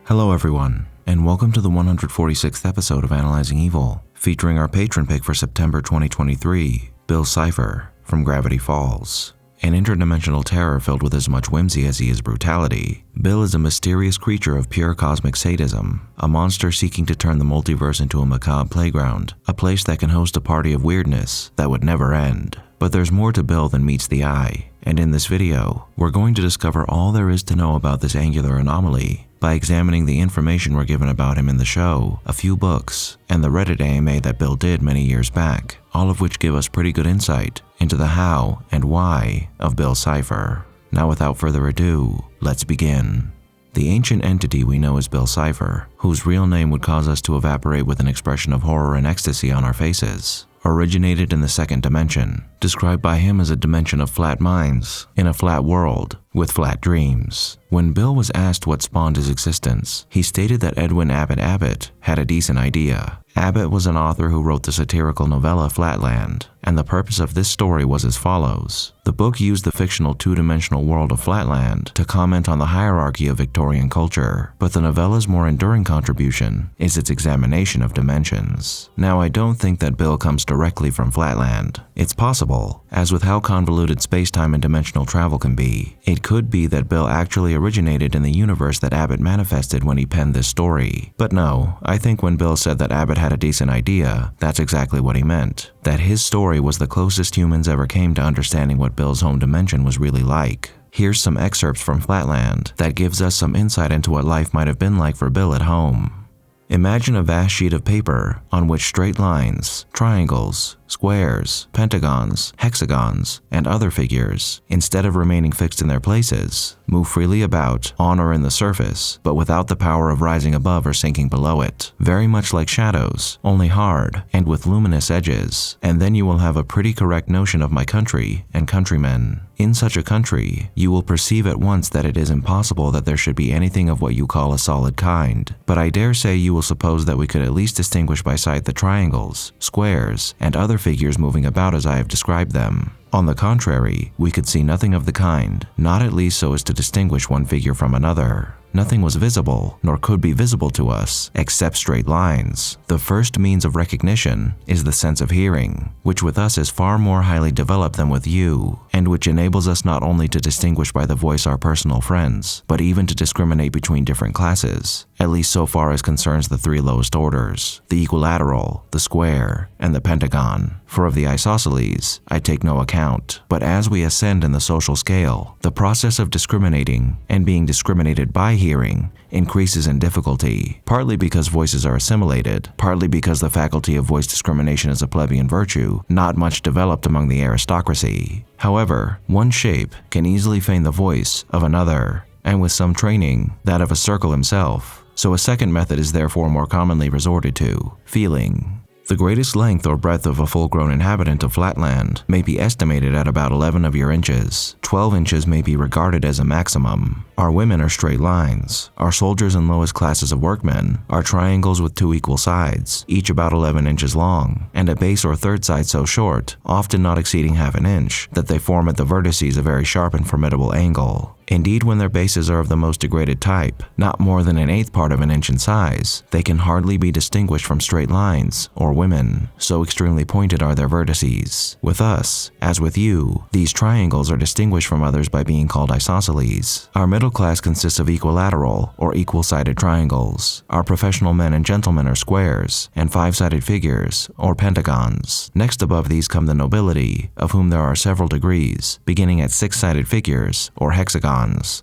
Hello everyone, and welcome to the 146th episode of Analyzing Evil, featuring our patron pick for September 2023, Bill Cipher from Gravity Falls. An interdimensional terror filled with as much whimsy as he is brutality, Bill is a mysterious creature of pure cosmic sadism, a monster seeking to turn the multiverse into a macabre playground, a place that can host a party of weirdness that would never end. But there's more to Bill than meets the eye, and in this video, we're going to discover all there is to know about this angular anomaly by examining the information we're given about him in the show, a few books, and the Reddit AMA that Bill did many years back, all of which give us pretty good insight into the how and why of Bill Cipher. Now without further ado, let's begin. The ancient entity we know as Bill Cipher, whose real name would cause us to evaporate with an expression of horror and ecstasy on our faces, originated in the second dimension, described by him as a dimension of flat minds, in a flat world, with flat dreams. When Bill was asked what spawned his existence, he stated that Edwin Abbott had a decent idea. Abbott was an author who wrote the satirical novella Flatland, and the purpose of this story was as follows. The book used the fictional two-dimensional world of Flatland to comment on the hierarchy of Victorian culture, but the novella's more enduring contribution is its examination of dimensions. Now, I don't think that Bill comes directly from Flatland. It's possible, as with how convoluted space-time and dimensional travel can be, it could be that Bill actually originated in the universe that Abbott manifested when he penned this story. But no, I think when Bill said that Abbott had a decent idea, that's exactly what he meant. That his story was the closest humans ever came to understanding what Bill's home dimension was really like. Here's some excerpts from Flatland that gives us some insight into what life might have been like for Bill at home. Imagine a vast sheet of paper on which straight lines, triangles, squares, pentagons, hexagons, and other figures, instead of remaining fixed in their places, move freely about, on or in the surface, but without the power of rising above or sinking below it. Very much like shadows, only hard, and with luminous edges. And then you will have a pretty correct notion of my country and countrymen. In such a country, you will perceive at once that it is impossible that there should be anything of what you call a solid kind. But I dare say you will suppose that we could at least distinguish by sight the triangles, squares, and other figures moving about as I have described them. On the contrary, we could see nothing of the kind, not at least so as to distinguish one figure from another. Nothing was visible, nor could be visible to us, except straight lines. The first means of recognition is the sense of hearing, which with us is far more highly developed than with you, and which enables us not only to distinguish by the voice our personal friends, but even to discriminate between different classes, at least so far as concerns the three lowest orders, the equilateral, the square, and the pentagon. For of the isosceles, I take no account. But as we ascend in the social scale, the process of discriminating and being discriminated by hearing increases in difficulty, partly because voices are assimilated, partly because the faculty of voice discrimination is a plebeian virtue, not much developed among the aristocracy. However, one shape can easily feign the voice of another, and with some training, that of a circle himself. So a second method is therefore more commonly resorted to: feeling. The greatest length or breadth of a full-grown inhabitant of Flatland may be estimated at about 11 of your inches. 12 inches may be regarded as a maximum. Our women are straight lines. Our soldiers and lowest classes of workmen are triangles with two equal sides, each about 11 inches long, and a base or third side so short, often not exceeding half an inch, that they form at the vertices a very sharp and formidable angle. Indeed, when their bases are of the most degraded type, not more than an eighth part of an inch in size, they can hardly be distinguished from straight lines or women, so extremely pointed are their vertices. With us, as with you, these triangles are distinguished from others by being called isosceles. Our middle class consists of equilateral or equal-sided triangles. Our professional men and gentlemen are squares and five-sided figures or pentagons. Next above these come the nobility, of whom there are several degrees, beginning at six-sided figures or hexagons,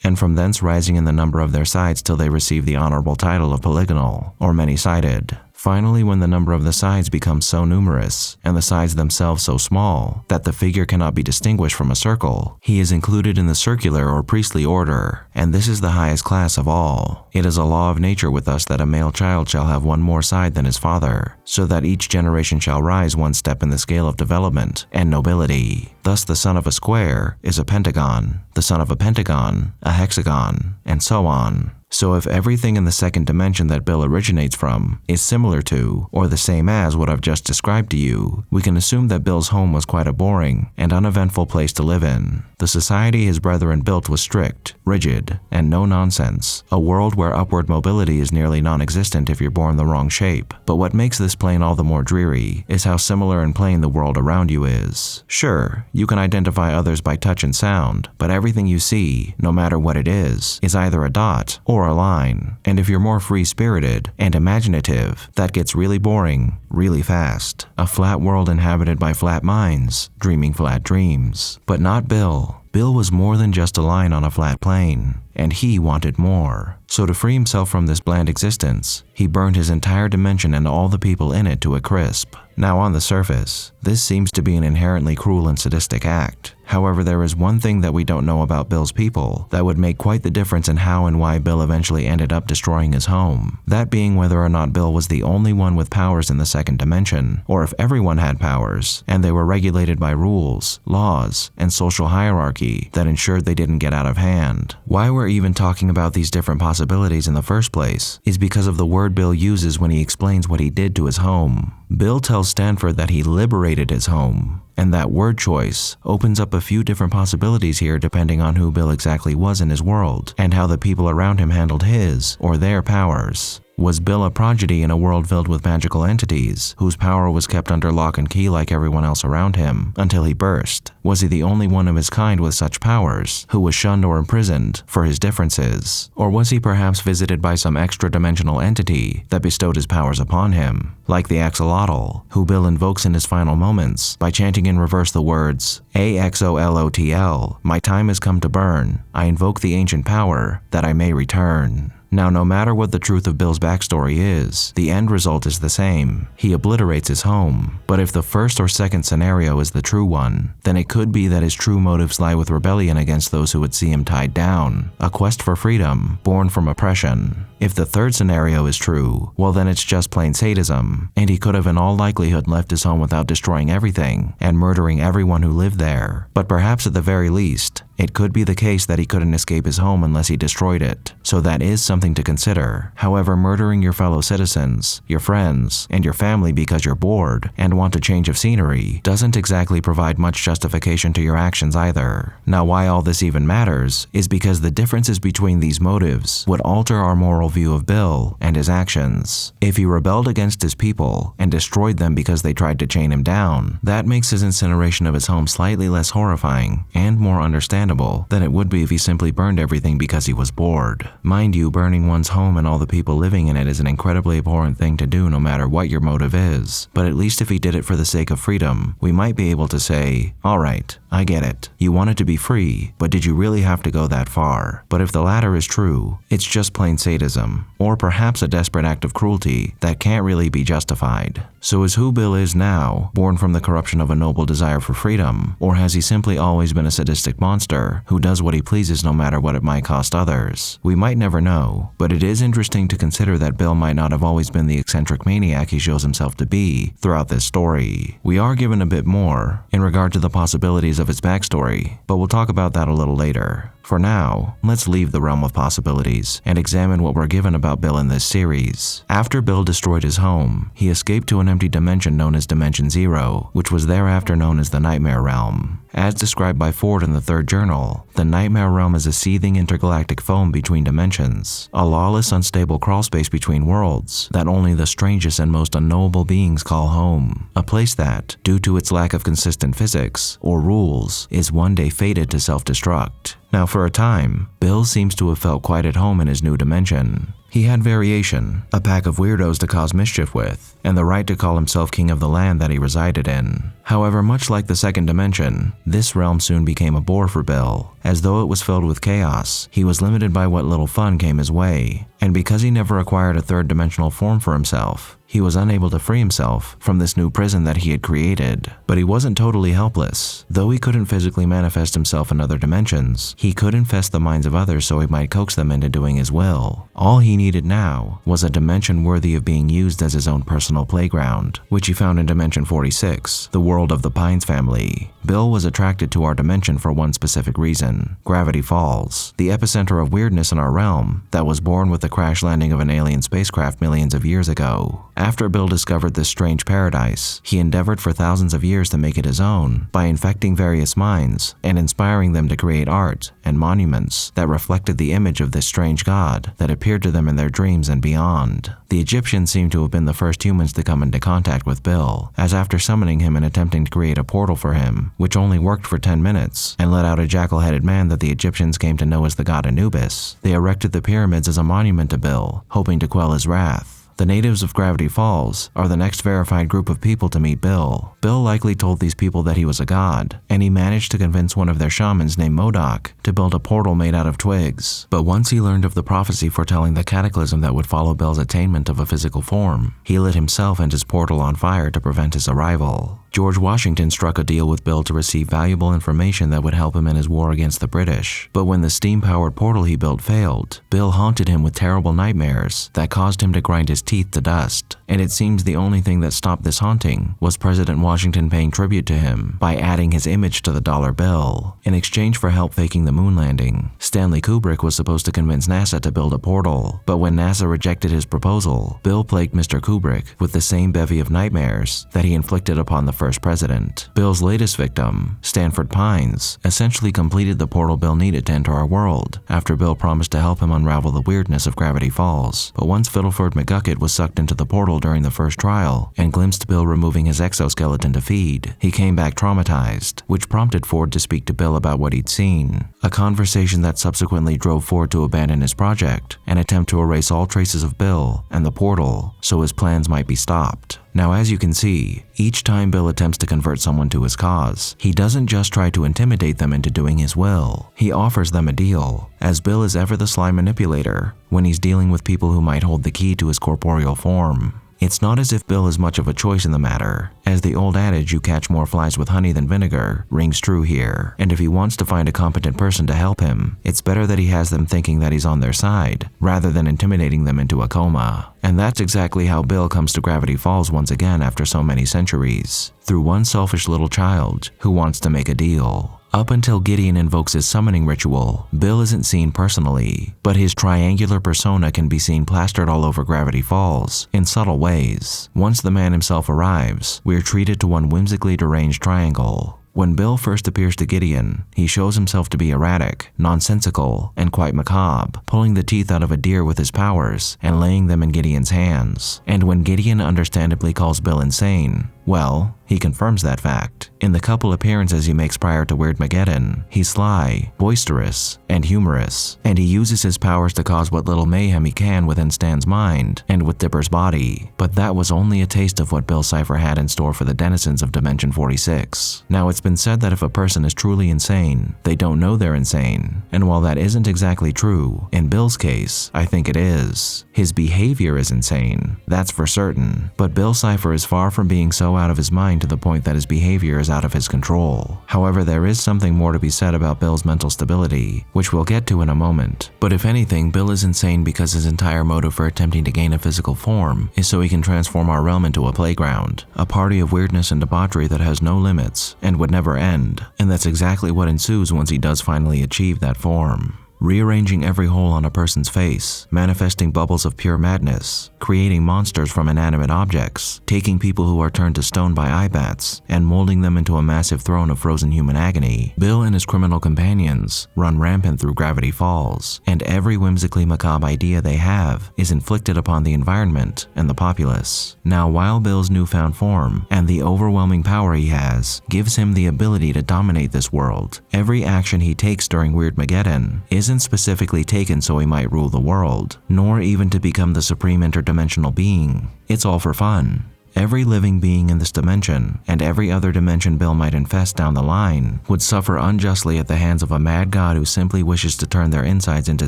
and from thence rising in the number of their sides till they receive the honorable title of polygonal or many-sided. Finally, when the number of the sides becomes so numerous, and the sides themselves so small, that the figure cannot be distinguished from a circle, he is included in the circular or priestly order, and this is the highest class of all. It is a law of nature with us that a male child shall have one more side than his father, so that each generation shall rise one step in the scale of development and nobility. Thus the son of a square is a pentagon, the son of a pentagon, a hexagon, and so on. So if everything in the second dimension that Bill originates from is similar to, or the same as what I've just described to you, we can assume that Bill's home was quite a boring and uneventful place to live in. The society his brethren built was strict, rigid, and no nonsense, a world where upward mobility is nearly non-existent if you're born the wrong shape. But what makes this plane all the more dreary is how similar and plain the world around you is. Sure, you can identify others by touch and sound, but everything you see, no matter what it is either a dot or a line. And if you're more free-spirited and imaginative, that gets really boring really fast. A flat world inhabited by flat minds, dreaming flat dreams. But not Bill. Bill was more than just a line on a flat plane, and he wanted more. So to free himself from this bland existence, he burned his entire dimension and all the people in it to a crisp. Now on the surface, this seems to be an inherently cruel and sadistic act. However, there is one thing that we don't know about Bill's people that would make quite the difference in how and why Bill eventually ended up destroying his home. That being whether or not Bill was the only one with powers in the second dimension, or if everyone had powers, and they were regulated by rules, laws, and social hierarchy that ensured they didn't get out of hand. Why we're even talking about these different possibilities in the first place is because of the word Bill uses when he explains what he did to his home. Bill tells Stanford that he liberated his home, and that word choice opens up a few different possibilities here depending on who Bill exactly was in his world and how the people around him handled his or their powers. Was Bill a prodigy in a world filled with magical entities, whose power was kept under lock and key like everyone else around him, until he burst? Was he the only one of his kind with such powers, who was shunned or imprisoned for his differences? Or was he perhaps visited by some extra-dimensional entity that bestowed his powers upon him? Like the Axolotl, who Bill invokes in his final moments by chanting in reverse the words, AXOLOTL, my time has come to burn, I invoke the ancient power that I may return. Now, no matter what the truth of Bill's backstory is, the end result is the same. He obliterates his home. But if the first or second scenario is the true one, then it could be that his true motives lie with rebellion against those who would see him tied down, a quest for freedom, born from oppression. If the third scenario is true, well then it's just plain sadism, and he could have in all likelihood left his home without destroying everything and murdering everyone who lived there. But perhaps at the very least, it could be the case that he couldn't escape his home unless he destroyed it. So that is something to consider. However, murdering your fellow citizens, your friends, and your family because you're bored and want a change of scenery doesn't exactly provide much justification to your actions either. Now, why all this even matters is because the differences between these motives would alter our moral view of Bill and his actions. If he rebelled against his people and destroyed them because they tried to chain him down, that makes his incineration of his home slightly less horrifying and more understandable than it would be if he simply burned everything because he was bored. Mind you, burning one's home and all the people living in it is an incredibly abhorrent thing to do no matter what your motive is. But at least if he did it for the sake of freedom, we might be able to say, alright, I get it. You wanted to be free, but did you really have to go that far? But if the latter is true, it's just plain sadism, or perhaps a desperate act of cruelty that can't really be justified. So is who Bill is now born from the corruption of a noble desire for freedom, or has he simply always been a sadistic monster who does what he pleases no matter what it might cost others? We might never know, but it is interesting to consider that Bill might not have always been the eccentric maniac he shows himself to be throughout this story. We are given a bit more in regard to the possibilities of his backstory, but we'll talk about that a little later. For now, let's leave the realm of possibilities and examine what we're given about Bill in this series. After Bill destroyed his home, he escaped to an empty dimension known as Dimension Zero, which was thereafter known as the Nightmare Realm. As described by Ford in the third journal, the Nightmare Realm is a seething intergalactic foam between dimensions, a lawless, unstable crawlspace between worlds that only the strangest and most unknowable beings call home. A place that, due to its lack of consistent physics or rules, is one day fated to self-destruct. Now, for a time, Bill seems to have felt quite at home in his new dimension. He had variation, a pack of weirdos to cause mischief with, and the right to call himself king of the land that he resided in. However, much like the second dimension, this realm soon became a bore for Bill. As though it was filled with chaos, he was limited by what little fun came his way, and because he never acquired a third-dimensional form for himself, he was unable to free himself from this new prison that he had created. But he wasn't totally helpless. Though he couldn't physically manifest himself in other dimensions, he could infest the minds of others so he might coax them into doing his will. All he needed now was a dimension worthy of being used as his own personal playground, which he found in Dimension 46, the world of the Pines family. Bill was attracted to our dimension for one specific reason: Gravity Falls, the epicenter of weirdness in our realm that was born with the crash landing of an alien spacecraft millions of years ago. After Bill discovered this strange paradise, he endeavored for thousands of years to make it his own by infecting various minds and inspiring them to create art and monuments that reflected the image of this strange god that appeared to them in their dreams and beyond. The Egyptians seem to have been the first humans to come into contact with Bill, as after summoning him and attempting to create a portal for him, which only worked for 10 minutes and let out a jackal-headed man that the Egyptians came to know as the god Anubis, they erected the pyramids as a monument to Bill, hoping to quell his wrath. The natives of Gravity Falls are the next verified group of people to meet Bill. Bill likely told these people that he was a god, and he managed to convince one of their shamans named Modoc to build a portal made out of twigs. But once he learned of the prophecy foretelling the cataclysm that would follow Bill's attainment of a physical form, he lit himself and his portal on fire to prevent his arrival. George Washington struck a deal with Bill to receive valuable information that would help him in his war against the British. But when the steam-powered portal he built failed, Bill haunted him with terrible nightmares that caused him to grind his teeth to dust. And it seems the only thing that stopped this haunting was President Washington paying tribute to him by adding his image to the dollar bill. In exchange for help faking the moon landing, Stanley Kubrick was supposed to convince NASA to build a portal. But when NASA rejected his proposal, Bill plagued Mr. Kubrick with the same bevy of nightmares that he inflicted upon the first president. Bill's latest victim, Stanford Pines, essentially completed the portal Bill needed to enter our world, after Bill promised to help him unravel the weirdness of Gravity Falls. But once Fiddleford McGucket was sucked into the portal during the first trial and glimpsed Bill removing his exoskeleton to feed, he came back traumatized, which prompted Ford to speak to Bill about what he'd seen, a conversation that subsequently drove Ford to abandon his project and attempt to erase all traces of Bill and the portal so his plans might be stopped. Now, as you can see, each time Bill attempts to convert someone to his cause, he doesn't just try to intimidate them into doing his will. He offers them a deal, as Bill is ever the sly manipulator when he's dealing with people who might hold the key to his corporeal form. It's not as if Bill has much of a choice in the matter, as the old adage, "you catch more flies with honey than vinegar," rings true here. And if he wants to find a competent person to help him, it's better that he has them thinking that he's on their side, rather than intimidating them into a coma. And that's exactly how Bill comes to Gravity Falls once again after so many centuries, through one selfish little child who wants to make a deal. Up until Gideon invokes his summoning ritual, Bill isn't seen personally, but his triangular persona can be seen plastered all over Gravity Falls in subtle ways. Once the man himself arrives, we are treated to one whimsically deranged triangle. When Bill first appears to Gideon, he shows himself to be erratic, nonsensical, and quite macabre, pulling the teeth out of a deer with his powers and laying them in Gideon's hands. And when Gideon understandably calls Bill insane, well, he confirms that fact. In the couple appearances he makes prior to Weirdmageddon, he's sly, boisterous, and humorous, and he uses his powers to cause what little mayhem he can within Stan's mind and with Dipper's body. But that was only a taste of what Bill Cipher had in store for the denizens of Dimension 46. Now, it's been said that if a person is truly insane, they don't know they're insane. And while that isn't exactly true, in Bill's case, I think it is. His behavior is insane, that's for certain. But Bill Cipher is far from being so out of his mind to the point that his behavior is out of his control. However, there is something more to be said about Bill's mental stability, which we'll get to in a moment. But if anything, Bill is insane because his entire motive for attempting to gain a physical form is so he can transform our realm into a playground, a party of weirdness and debauchery that has no limits and would never end. And that's exactly what ensues once he does finally achieve that form. Rearranging every hole on a person's face, manifesting bubbles of pure madness, creating monsters from inanimate objects, taking people who are turned to stone by eye bats, and molding them into a massive throne of frozen human agony. Bill and his criminal companions run rampant through Gravity Falls, and every whimsically macabre idea they have is inflicted upon the environment and the populace. Now, while Bill's newfound form and the overwhelming power he has gives him the ability to dominate this world, every action he takes during Weirdmageddon isn't specifically taken so he might rule the world, nor even to become the supreme interdimensional being. It's all for fun. Every living being in this dimension, and every other dimension Bill might infest down the line, would suffer unjustly at the hands of a mad god who simply wishes to turn their insides into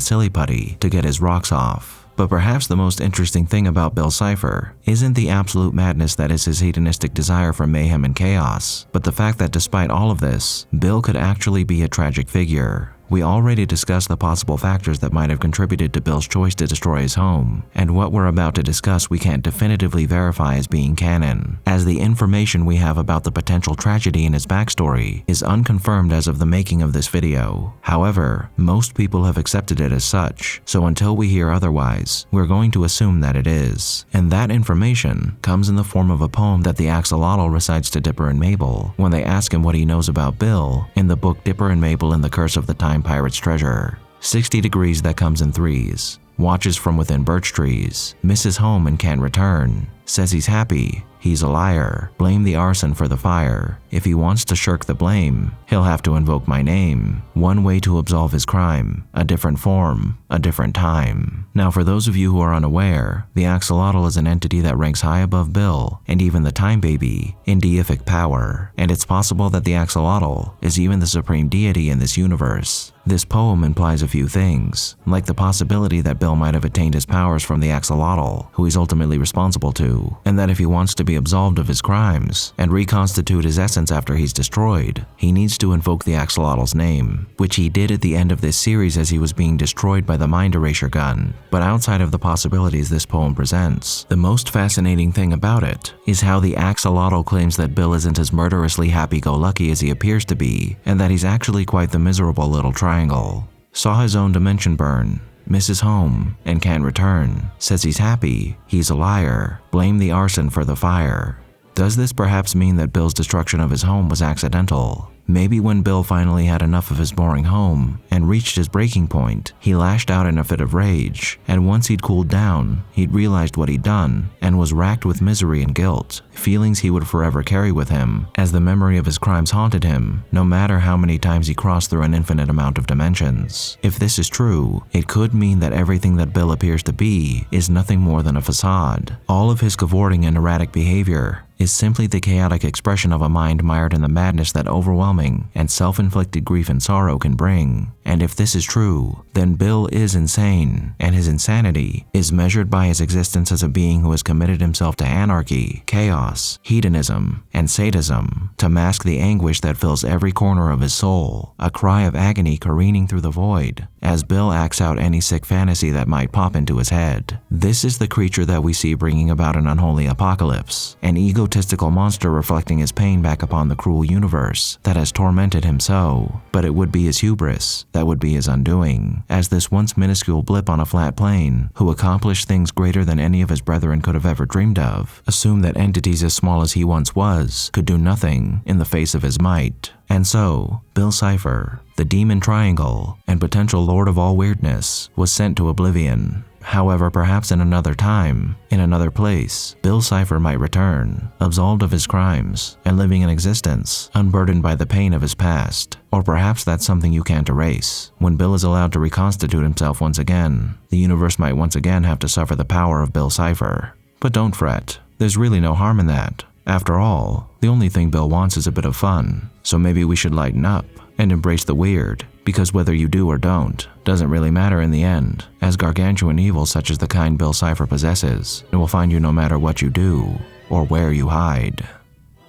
silly putty to get his rocks off. But perhaps the most interesting thing about Bill Cipher isn't the absolute madness that is his hedonistic desire for mayhem and chaos, but the fact that despite all of this, Bill could actually be a tragic figure. We already discussed the possible factors that might have contributed to Bill's choice to destroy his home, and what we're about to discuss we can't definitively verify as being canon, as the information we have about the potential tragedy in his backstory is unconfirmed as of the making of this video. However, most people have accepted it as such, so until we hear otherwise, we're going to assume that it is. And that information comes in the form of a poem that the axolotl recites to Dipper and Mabel when they ask him what he knows about Bill in the book Dipper and Mabel and the Curse of the Time Pirate's Treasure. 60 degrees that comes in threes, watches from within birch trees, misses home and can't return, says he's happy, he's a liar, blame the arson for the fire, if he wants to shirk the blame, he'll have to invoke my name, one way to absolve his crime, a different form, a different time. Now for those of you who are unaware, the axolotl is an entity that ranks high above Bill, and even the Time Baby, in deific power, and it's possible that the axolotl is even the supreme deity in this universe. This poem implies a few things, like the possibility that Bill might have attained his powers from the axolotl, who he's ultimately responsible to, and that if he wants to be absolved of his crimes and reconstitute his essence after he's destroyed, he needs to invoke the axolotl's name, which he did at the end of this series as he was being destroyed by the mind erasure gun. But outside of the possibilities this poem presents, the most fascinating thing about it is how the axolotl claims that Bill isn't as murderously happy-go-lucky as he appears to be, and that he's actually quite the miserable little triangle. Saw his own dimension burn, misses home, and can't return, says he's happy, he's a liar, blame the arson for the fire. Does this perhaps mean that Bill's destruction of his home was accidental? Maybe when Bill finally had enough of his boring home and reached his breaking point, he lashed out in a fit of rage, and once he'd cooled down, he'd realized what he'd done and was racked with misery and guilt, feelings he would forever carry with him, as the memory of his crimes haunted him, no matter how many times he crossed through an infinite amount of dimensions. If this is true, it could mean that everything that Bill appears to be is nothing more than a facade. All of his cavorting and erratic behavior is simply the chaotic expression of a mind mired in the madness that overwhelming and self-inflicted grief and sorrow can bring. And if this is true, then Bill is insane, and his insanity is measured by his existence as a being who has committed himself to anarchy, chaos, hedonism, and sadism to mask the anguish that fills every corner of his soul, a cry of agony careening through the void, as Bill acts out any sick fantasy that might pop into his head. This is the creature that we see bringing about an unholy apocalypse, an egotistical monster reflecting his pain back upon the cruel universe that has tormented him so. But it would be his hubris that would be his undoing, as this once minuscule blip on a flat plane, who accomplished things greater than any of his brethren could have ever dreamed of, assumed that entities as small as he once was could do nothing in the face of his might. And so, Bill Cipher, the demon triangle, and potential lord of all weirdness, was sent to oblivion. However, perhaps in another time, in another place, Bill Cipher might return, absolved of his crimes, and living an existence unburdened by the pain of his past. Or perhaps that's something you can't erase. When Bill is allowed to reconstitute himself once again, the universe might once again have to suffer the power of Bill Cipher. But don't fret, there's really no harm in that. After all, the only thing Bill wants is a bit of fun, so maybe we should lighten up and embrace the weird, because whether you do or don't doesn't really matter in the end, as gargantuan evil such as the kind Bill Cipher possesses, it will find you no matter what you do or where you hide.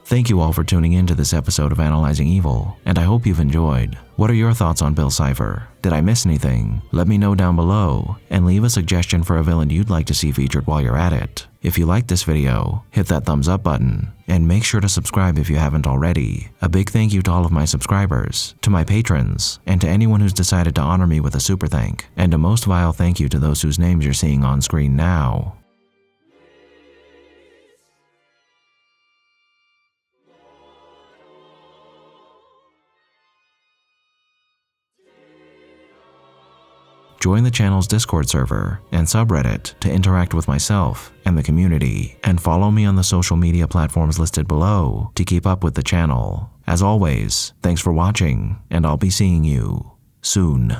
Thank you all for tuning in to this episode of Analyzing Evil, and I hope you've enjoyed. What are your thoughts on Bill Cipher? Did I miss anything? Let me know down below, and leave a suggestion for a villain you'd like to see featured while you're at it. If you liked this video, hit that thumbs up button, and make sure to subscribe if you haven't already. A big thank you to all of my subscribers, to my patrons, and to anyone who's decided to honor me with a super thank, and a most vile thank you to those whose names you're seeing on screen now. Join the channel's Discord server and subreddit to interact with myself and the community, and follow me on the social media platforms listed below to keep up with the channel. As always, thanks for watching, and I'll be seeing you soon.